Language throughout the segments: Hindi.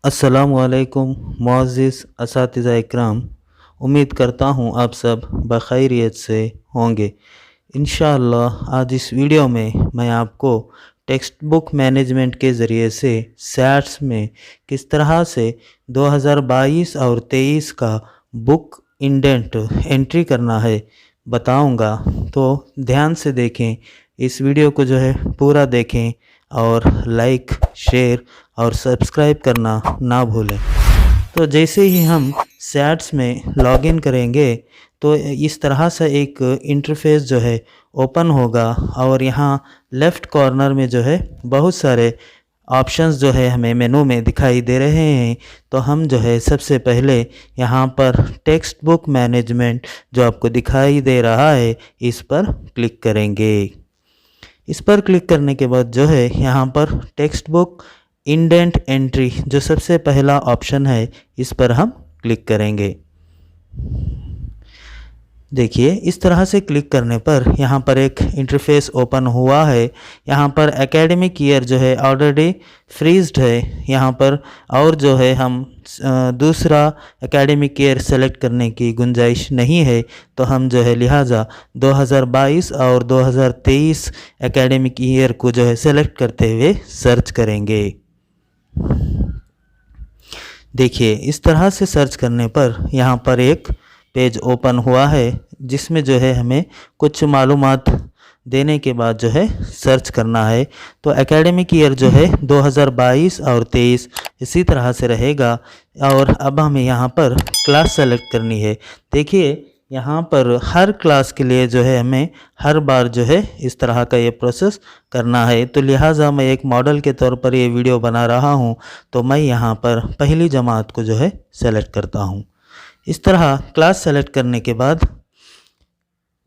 अस्सलामुअलैकुम मुअज़्ज़िज़ असातिज़ा इकराम। उम्मीद करता हूँ आप सब बख़ैरियत से होंगे। इंशाअल्लाह आज इस वीडियो में मैं आपको टेक्स्ट बुक मैनेजमेंट के ज़रिए से सैट्स में किस तरह से 2022 और 23 का बुक इंडेंट एंट्री करना है बताऊंगा। तो ध्यान से देखें, इस वीडियो को जो है पूरा देखें और लाइक, शेयर और सब्सक्राइब करना ना भूलें। तो जैसे ही हम सैट्स में लॉगिन करेंगे तो इस तरह से एक इंटरफेस जो है ओपन होगा और यहाँ लेफ़्ट कॉर्नर में जो है बहुत सारे ऑप्शंस जो है हमें मेनू में दिखाई दे रहे हैं। तो हम जो है सबसे पहले यहाँ पर टेक्स्ट बुक मैनेजमेंट जो आपको दिखाई दे रहा है इस पर क्लिक करेंगे। इस पर क्लिक करने के बाद जो है यहाँ पर टेक्स्ट बुक इंडेंट एंट्री जो सबसे पहला ऑप्शन है इस पर हम क्लिक करेंगे। देखिए इस तरह से क्लिक करने पर यहाँ पर एक इंटरफेस ओपन हुआ है। यहाँ पर एकेडमिक ईयर जो है ऑलरेडी फ्रीज्ड है यहाँ पर, और जो है हम दूसरा एकेडमिक ईयर सेलेक्ट करने की गुंजाइश नहीं है। तो हम जो है लिहाजा 2022 और 2023 एकेडमिक ईयर को जो है सेलेक्ट करते हुए सर्च करेंगे। देखिए इस तरह से सर्च करने पर यहाँ पर एक पेज ओपन हुआ है जिसमें जो है हमें कुछ मालूमात देने के बाद जो है सर्च करना है। तो एकेडमिक ईयर जो है 2022 और 23 इसी तरह से रहेगा। और अब हमें यहाँ पर क्लास सेलेक्ट करनी है। देखिए यहाँ पर हर क्लास के लिए जो है हमें हर बार जो है इस तरह का ये प्रोसेस करना है। तो लिहाजा मैं एक मॉडल के तौर पर ये वीडियो बना रहा हूँ। तो मैं यहाँ पर पहली जमात को जो है सेलेक्ट करता हूँ। इस तरह क्लास सेलेक्ट करने के बाद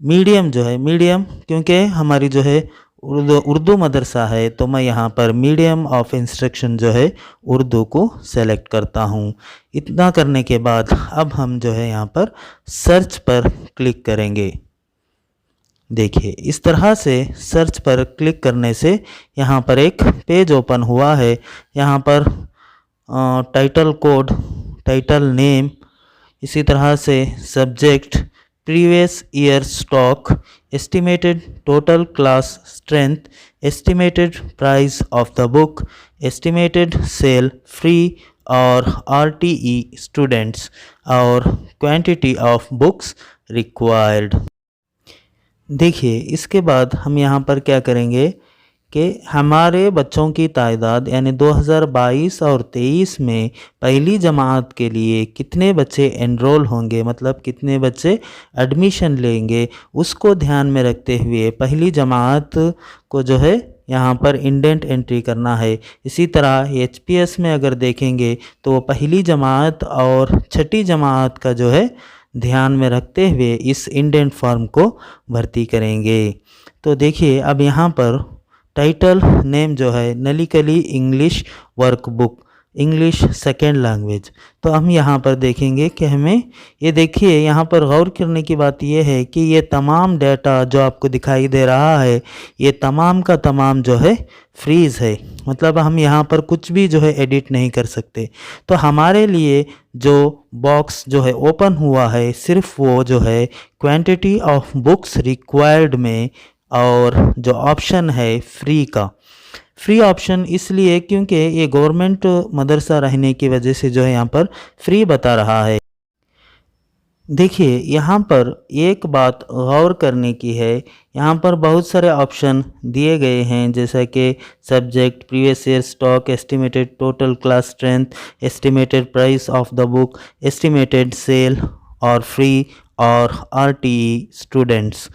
मीडियम जो है, मीडियम क्योंकि हमारी जो है उर्दू मदरसा है तो मैं यहाँ पर मीडियम ऑफ इंस्ट्रक्शन जो है उर्दू को सेलेक्ट करता हूँ। इतना करने के बाद अब हम जो है यहाँ पर सर्च पर क्लिक करेंगे। देखिए इस तरह से सर्च पर क्लिक करने से यहाँ पर एक पेज ओपन हुआ है। यहाँ पर टाइटल कोड, टाइटल नेम, इसी तरह से subject, previous year stock, estimated total class strength, estimated price of the book, estimated cell free और RTE स्टूडेंट्स और क्वांटिटी ऑफ बुक्स रिक्वायर्ड। देखिए इसके बाद हम यहाँ पर क्या करेंगे कि हमारे बच्चों की तादाद यानी 2022 और 23 में पहली जमात के लिए कितने बच्चे एनरोल होंगे, मतलब कितने बच्चे एडमिशन लेंगे, उसको ध्यान में रखते हुए पहली जमात को जो है यहाँ पर इंडेंट एंट्री करना है। इसी तरह HPS में अगर देखेंगे तो पहली जमात और छठी जमात का जो है ध्यान में रखते हुए इस इंडेंट फॉर्म को भर्ती करेंगे। तो देखिए अब यहाँ पर टाइटल नेम जो है Nalikali English workbook, English second language. तो हम यहाँ पर देखेंगे कि हमें ये, देखिए यहाँ पर गौर करने की बात ये है कि ये तमाम डाटा जो आपको दिखाई दे रहा है ये तमाम का तमाम जो है फ्रीज़ है, मतलब हम यहाँ पर कुछ भी जो है एडिट नहीं कर सकते। तो हमारे लिए जो बॉक्स जो है ओपन हुआ है सिर्फ वो जो है क्वांटिटी ऑफ बुक्स रिक्वायर्ड में, और जो ऑप्शन है फ्री का, फ्री ऑप्शन इसलिए क्योंकि ये गवर्नमेंट मदरसा रहने की वजह से जो है यहाँ पर फ्री बता रहा है। देखिए यहाँ पर एक बात गौर करने की है, यहाँ पर बहुत सारे ऑप्शन दिए गए हैं जैसा कि subject, previous year stock, estimated total class strength, estimated price of the book, estimated cell और फ्री और RTE स्टूडेंट्स,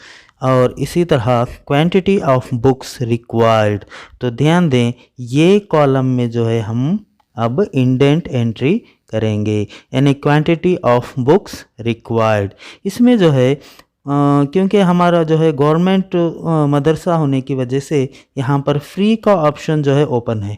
और इसी तरह क्वांटिटी ऑफ बुक्स रिक्वायर्ड। तो ध्यान दें ये कॉलम में जो है हम अब इंडेंट एंट्री करेंगे यानी क्वांटिटी ऑफ बुक्स रिक्वायर्ड। इसमें जो है क्योंकि हमारा जो है गवर्नमेंट मदरसा होने की वजह से यहाँ पर फ्री का ऑप्शन जो है ओपन है,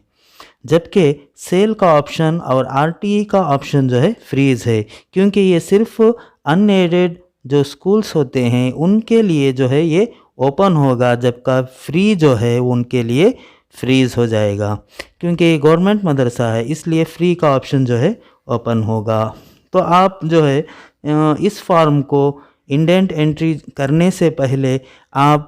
जबकि सेल का ऑप्शन और RTE का ऑप्शन जो है फ्रीज है, क्योंकि ये सिर्फ अनएडेड जो स्कूल्स होते हैं उनके लिए जो है ये ओपन होगा, जबकि फ्री जो है उनके लिए फ्रीज़ हो जाएगा, क्योंकि गवर्नमेंट मदरसा है इसलिए फ्री का ऑप्शन जो है ओपन होगा। तो आप जो है इस फॉर्म को इंडेंट एंट्री करने से पहले आप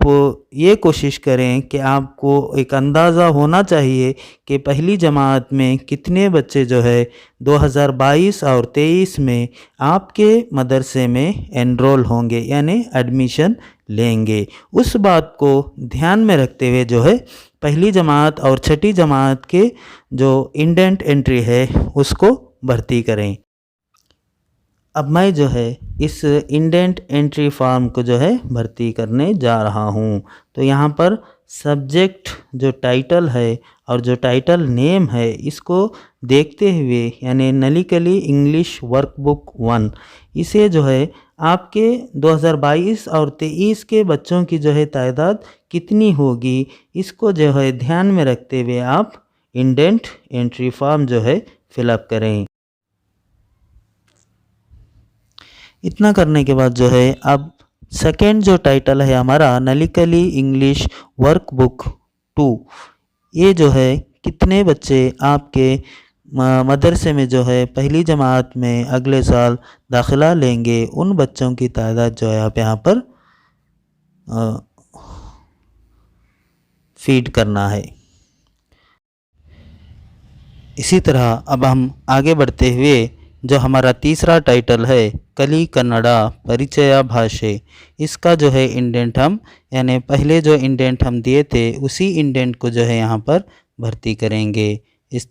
ये कोशिश करें कि आपको एक अंदाज़ा होना चाहिए कि पहली जमात में कितने बच्चे जो है 2022 और 23 में आपके मदरसे में एनरोल होंगे, यानी एडमिशन लेंगे। उस बात को ध्यान में रखते हुए जो है पहली जमात और छठी जमात के जो इंडेंट एंट्री है उसको भर्ती करें। अब मैं जो है इस इंडेंट एंट्री फॉर्म को जो है भर्ती करने जा रहा हूँ। तो यहाँ पर सब्जेक्ट जो टाइटल है और जो टाइटल नेम है इसको देखते हुए, यानी नलिकली इंग्लिश वर्कबुक 1, इसे जो है आपके 2022 और 23 के बच्चों की जो है तादाद कितनी होगी इसको जो है ध्यान में रखते हुए आप इंडेंट एंट्री फॉर्म जो है फिलअप करें। इतना करने के बाद जो है अब सेकेंड जो टाइटल है हमारा नलिकली इंग्लिश वर्कबुक 2, ये जो है कितने बच्चे आपके मदरसे में जो है पहली जमात में अगले साल दाखिला लेंगे, उन बच्चों की तादाद जो है आप यहाँ पर फीड करना है। इसी तरह अब हम आगे बढ़ते हुए जो हमारा तीसरा टाइटल है कली कन्नड़ा परिचय भाषे, इसका जो है इंडेंट हम, यानी पहले जो इंडेंट हम दिए थे उसी इंडेंट को जो है यहाँ पर भर्ती करेंगे। इस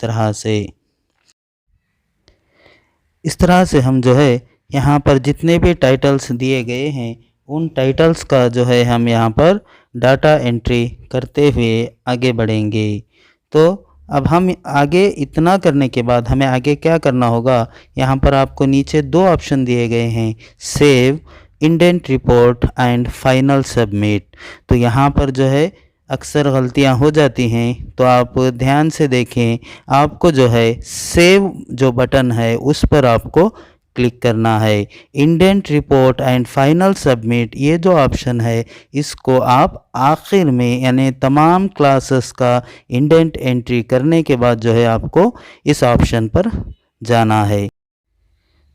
तरह से हम जो है यहाँ पर जितने भी टाइटल्स दिए गए हैं उन टाइटल्स का जो है हम यहाँ पर डाटा एंट्री करते हुए आगे बढ़ेंगे। तो अब हम आगे इतना करने के बाद हमें आगे क्या करना होगा, यहाँ पर आपको नीचे दो ऑप्शन दिए गए हैं, save, indent report and final submit. तो यहाँ पर जो है अक्सर गलतियाँ हो जाती हैं, तो आप ध्यान से देखें, आपको जो है सेव जो बटन है उस पर आपको क्लिक करना है। Indent report and final submit ये जो ऑप्शन है इसको आप आखिर में, यानी तमाम क्लासेस का इंडेंट एंट्री करने के बाद जो है आपको इस ऑप्शन पर जाना है।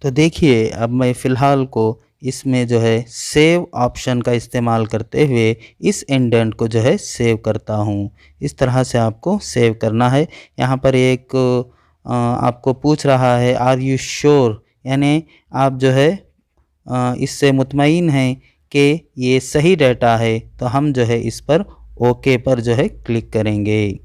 तो देखिए अब मैं फ़िलहाल को इसमें जो है सेव ऑप्शन का इस्तेमाल करते हुए इस इंडेंट को जो है सेव करता हूँ। इस तरह से आपको सेव करना है। यहाँ पर एक आपको पूछ रहा है आर यू श्योर, यानी आप जो है इससे मुतमईन हैं कि ये सही डाटा है, तो हम जो है इस पर ओके पर जो है क्लिक करेंगे।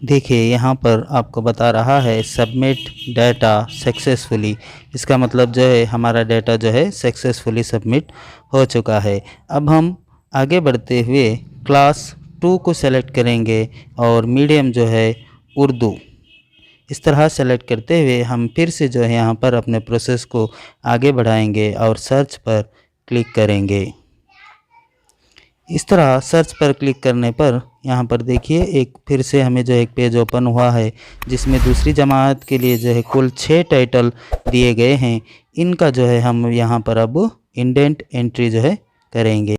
देखिए यहाँ पर आपको बता रहा है सबमिट डाटा सक्सेसफुली, इसका मतलब जो है हमारा डाटा जो है सक्सेसफुली सबमिट हो चुका है। अब हम आगे बढ़ते हुए क्लास 2 को सेलेक्ट करेंगे और मीडियम जो है उर्दू। इस तरह सेलेक्ट करते हुए हम फिर से जो है यहाँ पर अपने प्रोसेस को आगे बढ़ाएंगे और सर्च पर क्लिक करेंगे। इस तरह सर्च पर क्लिक करने पर यहाँ पर देखिए एक फिर से हमें जो एक पेज ओपन हुआ है जिसमें दूसरी जमात के लिए जो है कुल 6 टाइटल दिए गए हैं। इनका जो है हम यहाँ पर अब इंडेंट एंट्री जो है करेंगे।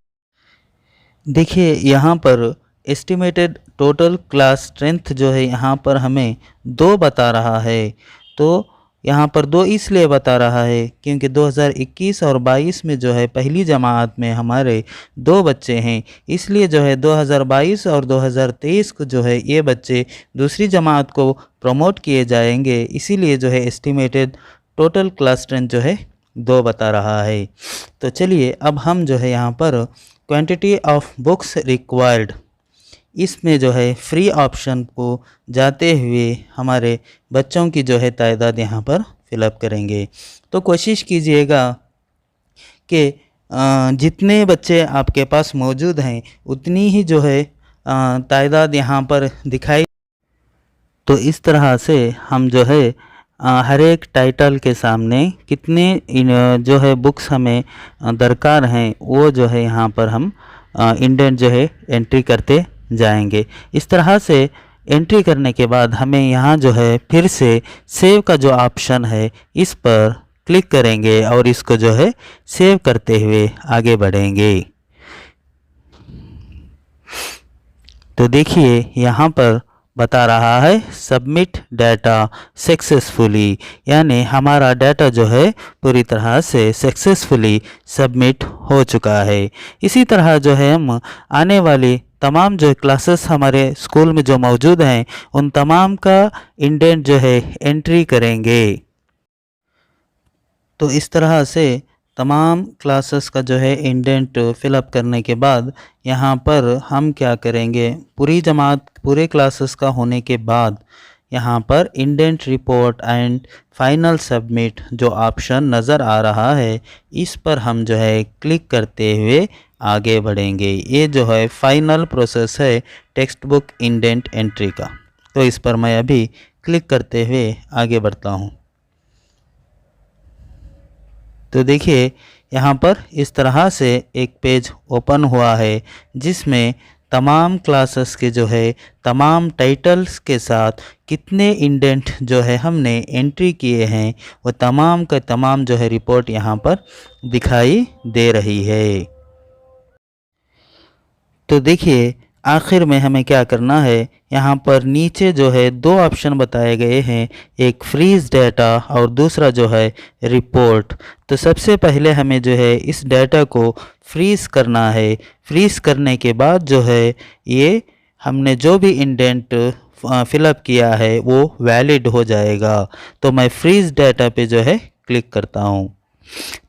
देखिए यहाँ पर एस्टिमेटेड टोटल क्लास स्ट्रेंथ जो है यहाँ पर हमें 2 बता रहा है। तो यहाँ पर 2 इसलिए बता रहा है क्योंकि 2021 और 22 में जो है पहली जमात में हमारे 2 बच्चे हैं, इसलिए जो है 2022 और 2023 को जो है ये बच्चे दूसरी जमात को प्रमोट किए जाएंगे, इसीलिए जो है एस्टिमेटेड टोटल क्लास स्ट्रेंथ जो है 2 बता रहा है। तो चलिए अब हम जो है यहाँ पर क्वांटिटी ऑफ बुक्स रिक्वायर्ड, इसमें जो है फ्री ऑप्शन को जाते हुए हमारे बच्चों की जो है तादाद यहाँ पर फिलअप करेंगे। तो कोशिश कीजिएगा कि जितने बच्चे आपके पास मौजूद हैं उतनी ही जो है तादाद यहाँ पर दिखाई। तो इस तरह से हम जो है हर एक टाइटल के सामने कितने जो है बुक्स हमें दरकार हैं वो जो है यहाँ पर हम इंडेंट जो है एंट्री करते जाएंगे। इस तरह से एंट्री करने के बाद हमें यहाँ जो है फिर से सेव का जो ऑप्शन है इस पर क्लिक करेंगे और इसको जो है सेव करते हुए आगे बढ़ेंगे। तो देखिए यहाँ पर बता रहा है सबमिट डाटा सक्सेसफुली, यानी हमारा डाटा जो है पूरी तरह से सक्सेसफुली सबमिट हो चुका है। इसी तरह जो है हम आने वाली तमाम जो क्लासेस हमारे स्कूल में जो मौजूद हैं उन तमाम का इंडेंट जो है एंट्री करेंगे। तो इस तरह से तमाम क्लासेस का जो है इंडेंट फिलअप करने के बाद यहाँ पर हम क्या करेंगे, पूरी जमात पूरे क्लासेस का होने के बाद यहाँ पर indent report and final submit जो ऑप्शन नज़र आ रहा है इस पर हम जो है क्लिक करते हुए आगे बढ़ेंगे। ये जो है फाइनल प्रोसेस है टेक्स्ट बुक इंडेंट एंट्री का। तो इस पर मैं अभी क्लिक करते हुए आगे बढ़ता हूँ। तो देखिए यहाँ पर इस तरह से एक पेज ओपन हुआ है जिसमें तमाम क्लासेस के जो है तमाम टाइटल्स के साथ कितने इंडेंट जो है हमने एंट्री किए हैं वो तमाम का तमाम जो है रिपोर्ट यहाँ पर दिखाई दे रही है। तो देखिए आखिर में हमें क्या करना है, यहाँ पर नीचे जो है दो ऑप्शन बताए गए हैं, एक फ्रीज डाटा और दूसरा जो है रिपोर्ट। तो सबसे पहले हमें जो है इस डाटा को फ्रीज करना है। फ्रीज करने के बाद जो है ये हमने जो भी इंडेंट फिलअप किया है वो वैलिड हो जाएगा। तो मैं फ्रीज डाटा पे जो है क्लिक करता हूँ।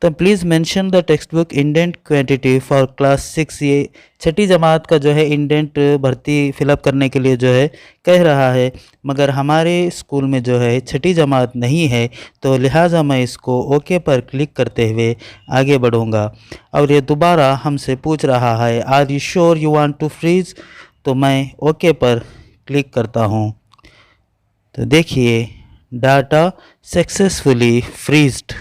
तो please mention the text book indent quantity for class 6। ये छठी जमात का जो है इंडेंट भर्ती फिलअप करने के लिए जो है कह रहा है, मगर हमारे स्कूल में जो है छठी जमात नहीं है तो लिहाजा मैं इसको ओके पर क्लिक करते हुए आगे बढ़ूँगा। और ये दोबारा हमसे पूछ रहा है are you sure you want to freeze, तो मैं ओके पर क्लिक करता हूँ। तो देखिए डाटा सक्सेसफुली फ्रीज्ड,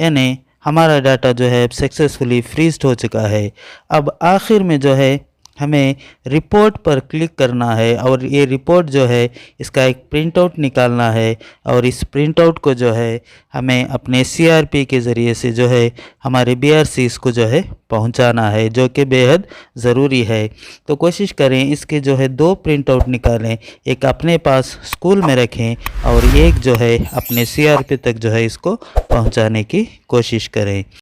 यानी हमारा डाटा जो है सक्सेसफुली फ्रीज्ड हो चुका है। अब आखिर में जो है हमें रिपोर्ट पर क्लिक करना है और ये रिपोर्ट जो है इसका एक प्रिंट आउट निकालना है और इस प्रिंट आउट को जो है हमें अपने CRP के ज़रिए से जो है हमारे BRCs को जो है पहुंचाना है, जो कि बेहद ज़रूरी है। तो कोशिश करें इसके जो है 2 प्रिंट आउट निकालें, एक अपने पास स्कूल में रखें और एक जो है अपने CRP तक जो है इसको पहुंचाने की कोशिश करें।